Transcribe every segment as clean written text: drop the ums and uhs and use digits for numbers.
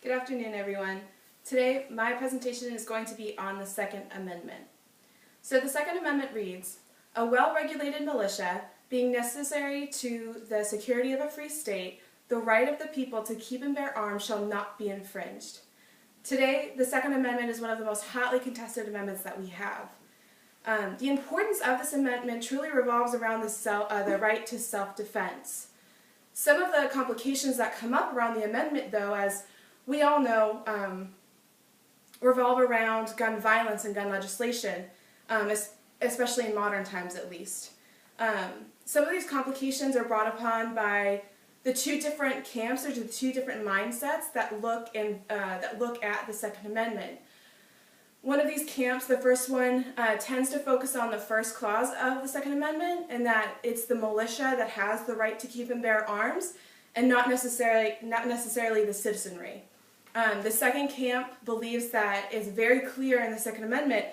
Good afternoon, everyone. Today, my presentation is going to be on the Second Amendment. So the Second Amendment reads, "A well-regulated militia, being necessary to the security of a free state, the right of the people to keep and bear arms shall not be infringed." Today, the Second Amendment is one of the most hotly contested amendments that we have. The importance of this amendment truly revolves around the right to self-defense. Some of the complications that come up around the amendment, though, as we all know, revolve around gun violence and gun legislation, especially in modern times at least. Some of these complications are brought upon by the two different camps or the two different mindsets that look at the Second Amendment. One of these camps, the first one, tends to focus on the first clause of the Second Amendment, and that it's the militia that has the right to keep and bear arms, and not necessarily the citizenry. The second camp believes that it's very clear in the Second Amendment,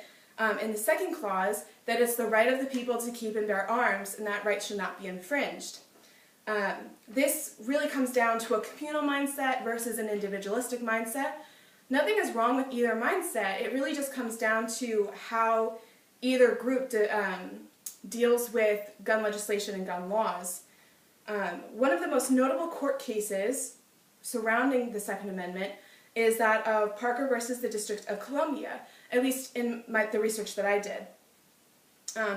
in the second clause, that it's the right of the people to keep and bear arms, and that right should not be infringed. This really comes down to a communal mindset versus an individualistic mindset. Nothing is wrong with either mindset. It really just comes down to how either group deals with gun legislation and gun laws. One of the most notable court cases surrounding the Second Amendment is that of Parker versus the District of Columbia, at least in the research that I did.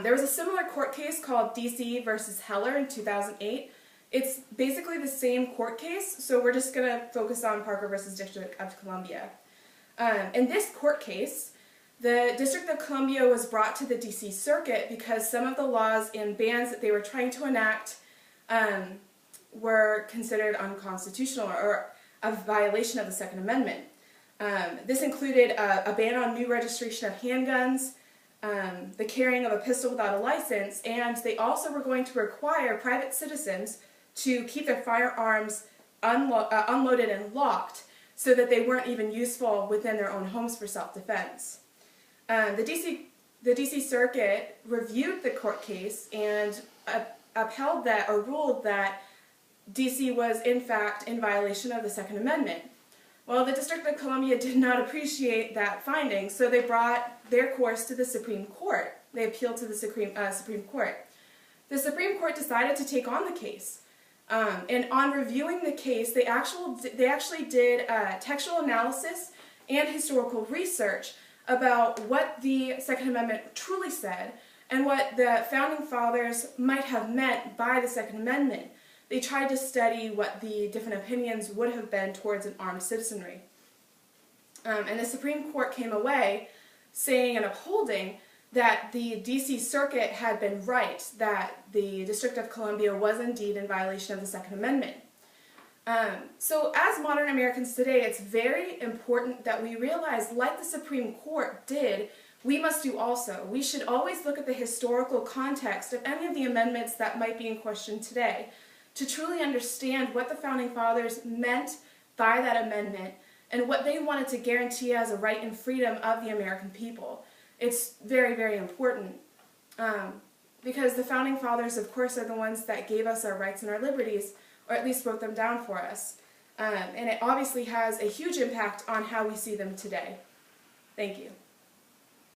There was a similar court case called DC versus Heller in 2008. It's basically the same court case, so we're just going to focus on Parker versus District of Columbia. In this court case, the District of Columbia was brought to the DC Circuit because some of the laws and bans that they were trying to enact were considered unconstitutional or a violation of the Second Amendment. This included a ban on new registration of handguns, the carrying of a pistol without a license, and they also were going to require private citizens to keep their firearms unloaded and locked so that they weren't even useful within their own homes for self-defense. The DC Circuit reviewed the court case and upheld that, or ruled that DC was in fact in violation of the Second Amendment. Well, the District of Columbia did not appreciate that finding, so they brought their course to the Supreme Court. They appealed to the Supreme Court. The Supreme Court decided to take on the case. And on reviewing the case, they actually did textual analysis and historical research about what the Second Amendment truly said and what the Founding Fathers might have meant by the Second Amendment. They tried to study what the different opinions would have been towards an armed citizenry. And the Supreme Court came away saying and upholding that the DC Circuit had been right, that the District of Columbia was indeed in violation of the Second Amendment. So as modern Americans today, it's very important that we realize, like the Supreme Court did, we must do also. We should always look at the historical context of any of the amendments that might be in question today to truly understand what the Founding Fathers meant by that amendment and what they wanted to guarantee as a right and freedom of the American people. It's very, very important because the Founding Fathers, of course, are the ones that gave us our rights and our liberties, or at least wrote them down for us. And it obviously has a huge impact on how we see them today. Thank you.